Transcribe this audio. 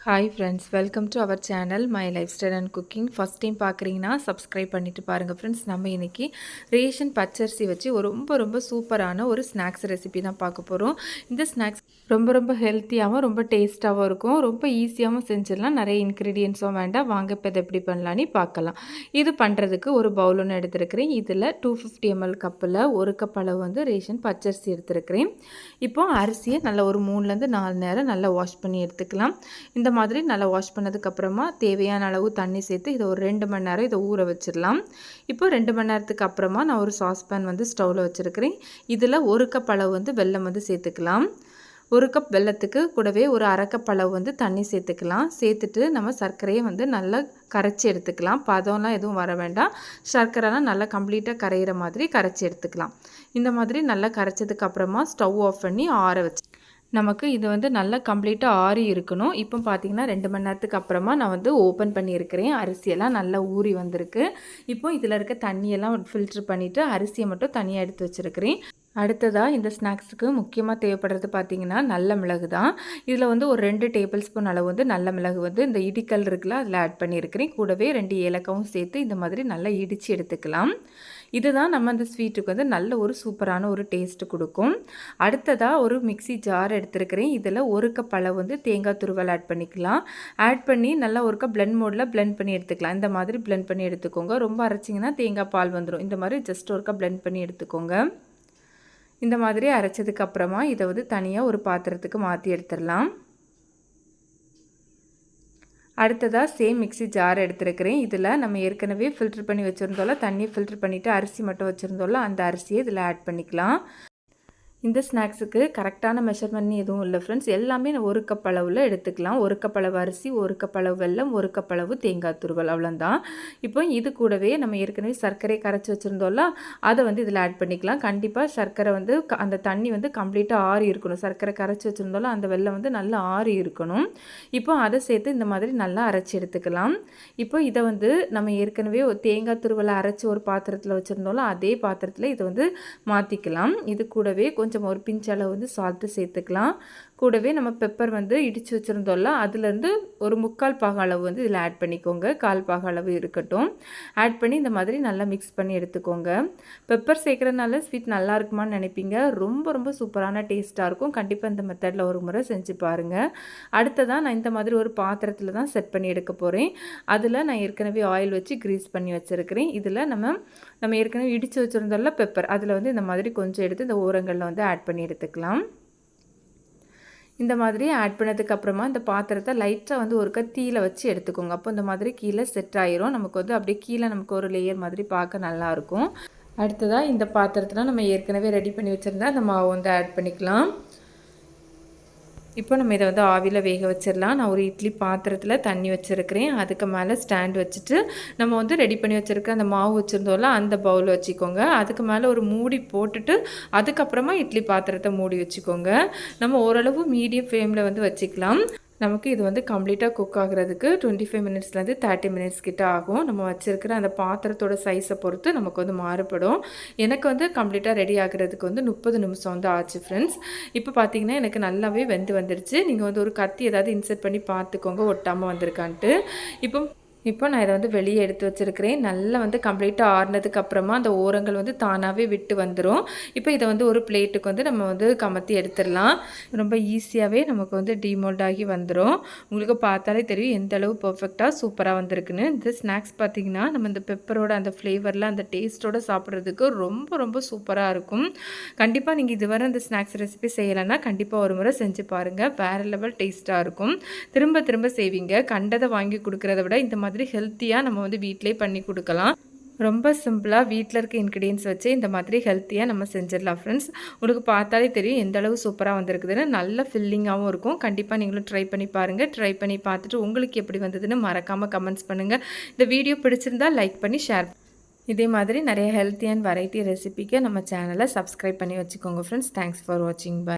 Hi friends, welcome to our channel my lifestyle and cooking. First time பார்க்குறீங்கன்னா subscribe பண்ணிவிட்டு பாருங்கள் friends. நம்ம இன்றைக்கி ரேஷன் பச்சரிசி வச்சு ரொம்ப சூப்பரான ஒரு ஸ்நாக்ஸ் ரெசிபி தான் பார்க்க போகிறோம். இந்த ஸ்நாக்ஸ் ரொம்ப ஹெல்த்தியாகவும் ரொம்ப டேஸ்ட்டாகவும் இருக்கும். ரொம்ப ஈஸியாகவும் செஞ்சிடலாம். நிறைய இன்க்ரீடியன்ஸும் வேண்டாம். வாங்க இப்போ இதை எப்படி பண்ணலான்னு பார்க்கலாம். இது பண்ணுறதுக்கு ஒரு பவுல் ஒன்று எடுத்துருக்கிறேன். இதில் 250 ml கப்பில் ஒரு கப் அளவு வந்து ரேஷன் பச்சரிசி எடுத்துருக்கிறேன். இப்போது அரிசியை நல்லா ஒரு 3லேருந்து 4 நேரம் நல்லா வாஷ் பண்ணி எடுத்துக்கலாம். இந்த மாதிரி நல்லா வாஷ் பண்ணதுக்கப்புறமா தேவையான அளவு தண்ணி சேர்த்து இதை ஒரு 2 மணி நேரம் இதை ஊற வச்சிடலாம். இப்போ 2 மணி நேரத்துக்கு அப்புறமா நான் ஒரு சாஸ்பேன் வந்து ஸ்டவ்வில் வச்சுருக்கிறேன். இதில் ஒரு கப் அளவு வந்து வெல்லம் வந்து சேர்த்துக்கலாம். ஒரு கப் வெல்லத்துக்கு கூடவே ஒரு அரை கப் அளவு வந்து தண்ணி சேர்த்துக்கலாம். சேர்த்துட்டு நம்ம சர்க்கரையை வந்து நல்லா கரைச்சி எடுத்துக்கலாம். பதம்லாம் எதுவும் வர வேண்டாம். சர்க்கரைலாம் நல்லா கம்ப்ளீட்டாக கரையிற மாதிரி கரைச்சி எடுத்துக்கலாம். இந்த மாதிரி நல்லா கரைச்சதுக்கு அப்புறமா ஸ்டவ் ஆஃப் பண்ணி ஆற வச்சு நமக்கு இது வந்து நல்லா கம்ப்ளீட்டாக ஆறி இருக்கணும். இப்போ பார்த்தீங்கன்னா 2 மணி நேரத்துக்கு அப்புறமா நான் வந்து ஓப்பன் பண்ணியிருக்கிறேன். அரிசியெல்லாம் நல்லா ஊறி வந்திருக்கு. இப்போ இதில் இருக்க தண்ணியெல்லாம் ஃபில்ட்ரு பண்ணிவிட்டு அரிசியை மட்டும் தனியாக எடுத்து வச்சுருக்கிறேன். அடுத்ததாக இந்த ஸ்நாக்ஸுக்கு முக்கியமாக தேவைப்படுறது பார்த்திங்கன்னா நல்ல மிளகு தான். இதில் வந்து ஒரு 2 டேபிள் ஸ்பூன் அளவு வந்து நல்ல மிளகு வந்து இந்த இடிக்கல் இருக்குல்ல அதில் ஆட் பண்ணியிருக்கிறேன். கூடவே 2 ஏலக்காவும் சேர்த்து இந்த மாதிரி நல்லா இடித்து எடுத்துக்கலாம். இதுதான் நம்ம அந்த ஸ்வீட்டுக்கு வந்து நல்ல ஒரு சூப்பரான ஒரு டேஸ்ட்டு கொடுக்கும். அடுத்ததாக ஒரு மிக்ஸி ஜார் எடுத்துருக்கிறேன். இதில் ஒரு கப் அளவு வந்து தேங்காய் துருவல் ஆட் பண்ணிக்கலாம். ஆட் பண்ணி நல்லா ஒரு கப் பிளெண்ட் மோடில் பிளெண்ட் பண்ணி எடுத்துக்கலாம். இந்த மாதிரி பிளெண்ட் பண்ணி எடுத்துக்கோங்க. ரொம்ப அரைச்சிங்கன்னா தேங்காய் பால் வந்துடும். இந்த மாதிரி ஜஸ்ட் ஒரு கப் பிளெண்ட் பண்ணி எடுத்துக்கோங்க. இந்த மாதிரி அரைச்சதுக்கு அப்புறமா இதை வந்து தனியாக ஒரு பாத்திரத்துக்கு மாற்றி எடுத்துடலாம். அடுத்ததாக சேம் மிக்ஸி ஜார் எடுத்துருக்கிறேன். இதில் நம்ம ஏற்கனவே ஃபில்ட்ரு பண்ணி வச்சுருந்தோம்ல, தண்ணி ஃபில்ட்ரு பண்ணிவிட்டு அரிசி மட்டும் வச்சுருந்தோம்ல, அந்த அரிசியை இதில் ஆட் பண்ணிக்கலாம். இந்த ஸ்நாக்ஸுக்கு கரெக்டான மெஷர்மெண்ட் எதுவும் இல்லை ஃப்ரெண்ட்ஸ். எல்லாமே ஒரு கப் அளவில் எடுத்துக்கலாம். ஒரு கப் அளவு அரிசி, ஒரு கப் அளவு வெல்லம், ஒரு கப் அளவு தேங்காய் துருவல், அவ்வளோதான். இப்போ இது கூடவே நம்ம ஏற்கனவே சர்க்கரை கரைச்சி வச்சுருந்தோம்ல, அதை வந்து இதில் ஆட் பண்ணிக்கலாம். கண்டிப்பாக சர்க்கரை வந்து அந்த தண்ணி வந்து கம்ப்ளீட்டாக ஆறி இருக்கணும். சர்க்கரை கரைச்சி வச்சுருந்தோம்ல, அந்த வெல்லம் வந்து நல்லா ஆறி இருக்கணும். இப்போ அதை சேர்த்து இந்த மாதிரி நல்லா அரைச்சி எடுத்துக்கலாம். இப்போ இதை வந்து நம்ம ஏற்கனவே தேங்காய் துருவலை அரைச்சி ஒரு பாத்திரத்தில் வச்சுருந்தோம்ல, அதே பாத்திரத்தில் இதை வந்து மாற்றிக்கலாம். இது கூடவே கொஞ்சம் ஒரு பிஞ்ச் அளவு வந்து சால்ட்டு சேர்த்துக்கலாம். கூடவே நம்ம பெப்பர் வந்து இடித்து வச்சுருந்தோம்ல, அதுலேருந்து ஒரு 3/4 பாக அளவு வந்து இதில் ஆட் பண்ணிக்கோங்க. 1/4 பாக அளவு இருக்கட்டும். ஆட் பண்ணி இந்த மாதிரி நல்லா மிக்ஸ் பண்ணி எடுத்துக்கோங்க. பெப்பர் சேர்க்குறதுனால ஸ்வீட் நல்லா இருக்குமான்னு நினைப்பீங்க. ரொம்ப சூப்பரான டேஸ்ட்டாக இருக்கும். கண்டிப்பாக இந்த மெத்தடில் ஒரு முறை செஞ்சு பாருங்கள். அடுத்ததாக நான் இந்த மாதிரி ஒரு பாத்திரத்தில் தான் செட் பண்ணி எடுக்க போகிறேன். அதில் நான் ஏற்கனவே ஆயில் வச்சு க்ரீஸ் பண்ணி வச்சுருக்கிறேன். இதில் நம்ம ஏற்கனவே இடித்து வச்சுருந்தோம்ல பெப்பர், அதில் வந்து இந்த மாதிரி கொஞ்சம் எடுத்து இந்த ஓரங்களில் வந்து ஆட் பண்ணி எடுத்துக்கலாம். இந்த மாதிரி ஆட் பண்ணதுக்கப்புறமா இந்த பாத்திரத்தை லைட்டாக வந்து ஒரு தீயில வச்சு எடுத்துக்கோங்க. அப்போ இந்த மாதிரி கீழே செட் ஆயிரும். நமக்கு வந்து அப்படியே கீழே நமக்கு ஒரு லேயர் மாதிரி பார்க்க நல்லாயிருக்கும். அடுத்ததாக இந்த பாத்திரத்தில் நம்ம ஏற்கனவே ரெடி பண்ணி வச்சுருந்தா அந்த மாவு வந்து ஆட் பண்ணிக்கலாம். இப்போ நம்ம இதை வந்து ஆவியில் வேக வச்சிடலாம். நான் ஒரு இட்லி பாத்திரத்தில் தண்ணி வச்சுருக்கிறேன். அதுக்கு மேலே ஸ்டாண்ட் வச்சுட்டு நம்ம வந்து ரெடி பண்ணி வச்சுருக்க அந்த மாவு வச்சுருந்தோம்ல, அந்த பவுல் வச்சுக்கோங்க. அதுக்கு மேலே ஒரு மூடி போட்டுட்டு அதுக்கப்புறமா இட்லி பாத்திரத்தை மூடி வச்சுக்கோங்க. நம்ம ஓரளவு மீடியம் ஃப்ளேமில் வந்து வச்சுக்கலாம். நமக்கு இது வந்து கம்ப்ளீட்டாக குக் ஆகிறதுக்கு 25 மினிட்ஸ்லேருந்து 30 மினிட்ஸ் கிட்ட ஆகும். நம்ம வச்சுருக்கிற அந்த பாத்திரத்தோட சைஸை பொறுத்து நமக்கு வந்து மாறுபடும். எனக்கு வந்து கம்ப்ளீட்டாக ரெடி ஆகிறதுக்கு வந்து 30 நிமிஷம் வந்து ஆச்சு ஃப்ரெண்ட்ஸ். இப்போ பார்த்தீங்கன்னா எனக்கு நல்லாவே வெந்து வந்துடுச்சு. நீங்கள் வந்து ஒரு கத்தி ஏதாவது இன்சர்ட் பண்ணி பார்த்துக்கோங்க ஒட்டாமல் வந்திருக்கான்ட்டு. இப்போ நான் இதை வந்து வெளியே எடுத்து வச்சுருக்கிறேன். நல்லா வந்து கம்ப்ளீட்டாக ஆறுனதுக்கு அப்புறமா அந்த ஓரங்கள் வந்து தானாகவே விட்டு வந்துடும். இப்போ இதை வந்து ஒரு பிளேட்டுக்கு வந்து நம்ம வந்து கமத்தி எடுத்துடலாம். ரொம்ப ஈஸியாகவே நமக்கு வந்து டீமோல்ட் ஆகி வந்துடும். உங்களுக்கு பார்த்தாலே தெரியும் எந்த அளவு பர்ஃபெக்டாக சூப்பராக வந்திருக்குன்னு. இந்த ஸ்நாக்ஸ் பார்த்திங்கன்னா நம்ம இந்த பெப்பரோட அந்த ஃப்ளேவரில் அந்த டேஸ்ட்டோடு சாப்பிட்றதுக்கு ரொம்ப சூப்பராக இருக்கும். கண்டிப்பாக நீங்கள் இதுவரை இந்த ஸ்நாக்ஸ் ரெசிபி செய்யலைன்னா கண்டிப்பாக ஒரு முறை செஞ்சு பாருங்கள். வேறு லெவல் டேஸ்ட்டாக இருக்கும். திரும்ப செய்வீங்க. கண்டதை வாங்கி கொடுக்குறத விட இந்த மாதிரி ஹெல்த்தியாக நம்ம வந்து வீட்டிலே பண்ணி கொடுக்கலாம். ரொம்ப சிம்பிளாக வீட்டில் இருக்க இன்க்ரீடியன்ஸ் வச்சு இந்த மாதிரி ஹெல்த்தியாக நம்ம செஞ்சிடலாம் ஃப்ரெண்ட்ஸ். உங்களுக்கு பார்த்தாலே தெரியும் எந்த அளவு சூப்பராக வந்திருக்குதுன்னு. நல்ல ஃபில்லிங்காகவும் இருக்கும். கண்டிப்பாக நீங்களும் ட்ரை பண்ணி பாருங்கள். ட்ரை பண்ணி பார்த்துட்டு உங்களுக்கு எப்படி வந்ததுன்னு மறக்காமல் கமெண்ட்ஸ் பண்ணுங்கள். இந்த வீடியோ பிடிச்சிருந்தால் லைக் பண்ணி ஷேர். இதே மாதிரி நிறைய ஹெல்த்தி அண்ட் வெரைட்டி ரெசிபிக்கு நம்ம சேனலை சப்ஸ்கிரைப் பண்ணி வச்சுக்கோங்க ஃப்ரெண்ட்ஸ். தேங்க்ஸ் ஃபார் வாட்சிங். பை.